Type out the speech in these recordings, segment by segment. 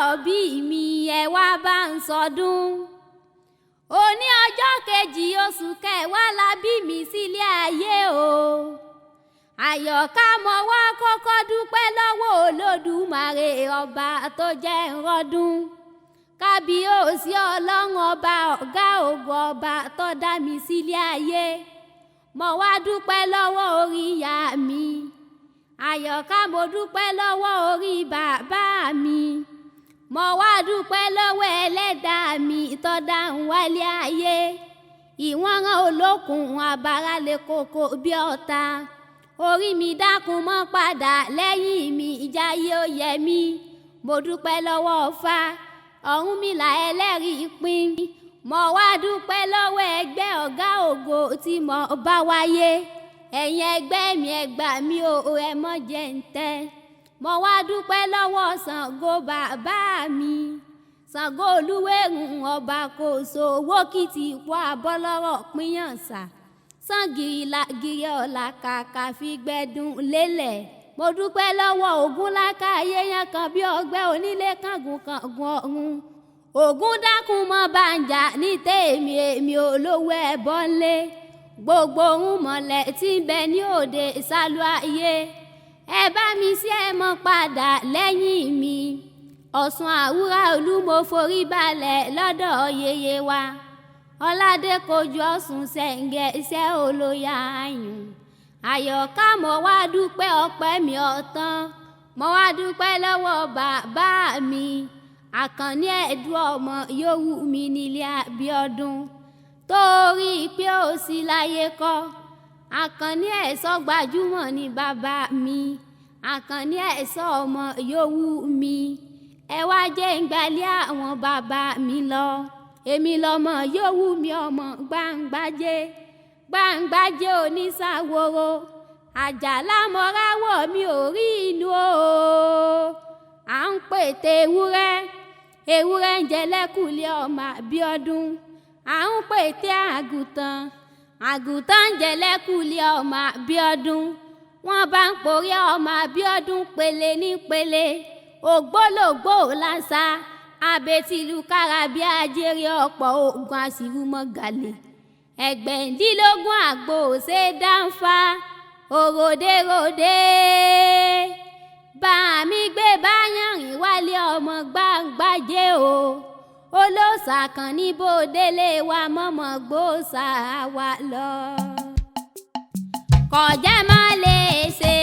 òbí mi ẹ wá bá ń sọdún. Òní ọjọ́ kejì oṣù kẹwàá la bí mi sílé ayé o. Àyọ̀ká mo wá kọ́kọ́ dúpẹ́ lọ́wọ́ Olódùmarè ọba tó jẹ́ n rọ́dún. Kábíyèsí Ọlọ́run ọba ọ̀gá ògo ọba tó dá mi sílé ayé. Mo wá dúpẹ́ lọ́wọ́ orí ìyá mi. Àyọ̀ká mo dúpẹ́ lọ́wọ́ orí bàbá mi. Mo wá dúpẹ́ lọ́wọ́ ẹlẹ́dàá mi tó dá n wálé ayé. Ìwọ̀n rán olókùn abara lè koko bí ọ̀tá. Orí mi dákun mọ́ padà lẹ́yìn mi ìjáyé ó yẹ mí. Mo dúpẹ́ lọ́wọ́ Ọ̀fà Ọ̀rúnmìlà ẹlẹ́rìí pín. Mo wá dúpẹ́ lọ́wọ́ ẹgbẹ́ ọ̀gá ògo tí mo bá wáyé. Ẹ̀yin ẹgbẹ́ mi ẹ gbà mí o ẹ mọ́ jẹ́ ń tẹ́. Mo wá dúpẹ́ lọ́wọ́ Ṣàngó bàbá mi. Ṣàngó Olúwẹ̀rùn ọba Kòso wókìtì ipò abọ́lọ́rọ̀ pínyànsá. Ṣàngìrì làgìrì ọ̀la kàkà fi gbẹ̀dùn lélẹ̀. Mo dúpẹ́ lọ́wọ́ Ògúnláká ayéyàn kan bí ọgbẹ́ onílé kángun kángun ọ̀run. Ògún dákun mọ́ bàǹjà ní tèmi èmi olówó ẹbọ ńlé. Gbogbo ohun mọ̀lẹ́ tí ń bẹ ní òde ìsálú ayé. Ẹ bá mi sí ẹ mọ́ padà lẹ́yìn mi. Ọ̀ṣun àwúrà olú mo forí balẹ̀ lọ́dọ̀ yèyé wa. Ọládé kojú Ọ̀ṣun ṣẹ̀ǹgẹ̀ iṣẹ́ olóyà ayùn. Àyọ̀ká mo wá dúpẹ́ ọpẹ́ mi ọ̀tán. Mo wá dúpẹ́ lọ́wọ́ bàbá mi. Àkànní ẹ̀dùn ọmọ yòówù mi nílé Abíọ́dún. Torí pé ó sì láyé kọ́. Àkànní ẹ̀ṣọ́ gbajúmọ̀ ni bàbá mi. Àkànní ẹ̀ṣọ́ ọmọ yòówù mi. Ẹ wá jẹ́ ń gbalẹ̀ àwọn bàbá mi lọ. Èmi lọmọ yòówù mi ọmọ Gbàǹgbàjé. Gbàǹgbàjé onísàwòrò. Àjàlá mọ́ráwọ̀ mi ò rí inú o. À ń pète ewúrẹ́. Ewúrẹ́ ń jẹ lẹ́kùlé ọmọ Abíọ́dún. À ń pète àgùntàn. Àgùntàn ń jẹ lẹ́kùlé ọmọ Abíọ́dún. Wọ́n bá ń porí ọmọ Abíọ́dún pele ní pele. Ògbólógbò lásà. Abetilu kárábí ajẹ́rí ọ̀pọ̀ ogun àṣìrú mọ́gàlè. Ẹgbẹ̀ndínlógún àgbò ṣe dáńfà. Òròdèròdè. Bá mi gbé báyànrín wálé ọmọ Gbàǹgbàjé o. Olóòṣà kan ní bòdélé wa mọ́mọ́ gbòòṣà wa lọ. Kọ̀jẹ́ má lè ṣe.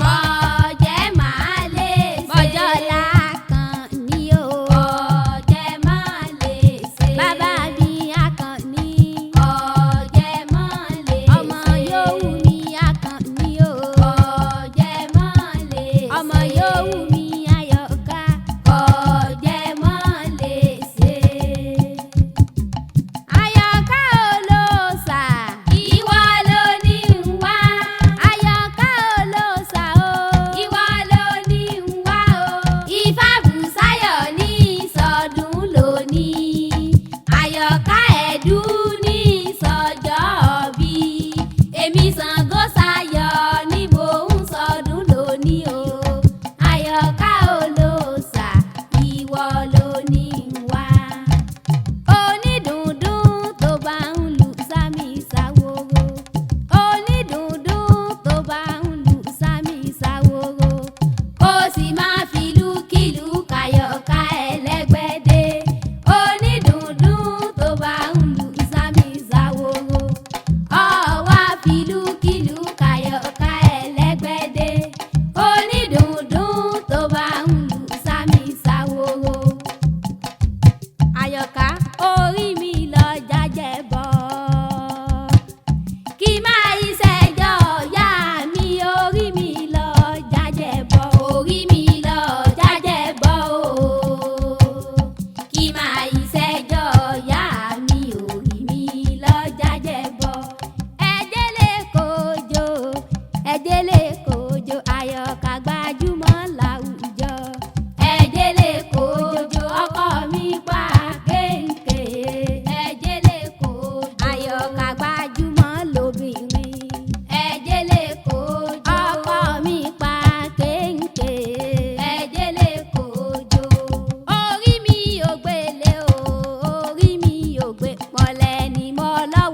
Kọ̀jẹ́ má lè ṣe. Bọ́jọ́lá kan ní o. Kọ̀jẹ́ má lè ṣe. Bàbá mi Àkànní. Kọ̀jẹ́ má lè ṣe. Ọmọ yòówù mi Àkànní o. Kọ̀jẹ́ má lè ṣe. Ọmọ yòówù mi Àyọ̀ká. Kọ̀jẹ́ má lè ṣe. Àyọ̀ká olóòṣà. Ìwọ ló ní ń wá. Àyọ̀ká olóòṣà o. Ìwọ ló ní ń wá o. Ìfàbùsáyọ̀ ní ìsọdún lónìí. Àyọ̀ká ẹ̀dùn ní ìsọjọ́ bí. Èmi Ṣàngó Ṣayọ̀ ni mò ń sọdún lónìí o. Àyọ̀ká olóòṣà ìwọ ló ní ń wá. Onídùndún tó bá ń lù sámi ṣàwòrò. Onídùndún tó bá ń lù sámi ṣàwòrò. Kó sì máa fi lùkìlù kàyọ̀ká ẹlẹ́gbẹ̀dẹ. Onídùndún tó bá ń lù sámi ṣàwòrò. Ọ̀wá fi lùkìlù kàyọ̀ká ẹlẹ́gbẹ̀dẹ. Onídùndún tó bá ń lù sámi ṣàwòrò. Àyọ̀ká orí mi lọ jàjẹ́ bọ̀. Kí máa ìṣẹ́jọ́ ọ̀yá mi orí mi lọ jàjẹ́ bọ̀. Orí mi lọ jàjẹ́ bọ̀ o. Kí máa ìṣẹ́jọ́ ọ̀yá mi orí mi lọ jàjẹ́ bọ̀. Ẹ̀dẹ́lẹ̀ kojo, ẹ̀dẹ́lẹ̀ kojo Àyọ̀ká gbajúmọ̀ láwùjọ. Ẹ̀dẹ́lẹ̀ kojo ọkọ mi pa kéńké. Ẹ̀dẹ́lẹ̀ kojo Àyọ̀ká gbajúmọ̀ lóbìnrin. Ẹ̀dẹ́lẹ̀ kojo ọkọ mi pa kéńké. Ẹ̀dẹ́lẹ̀ kojo orí ẹni mọ́ ọlọ́run.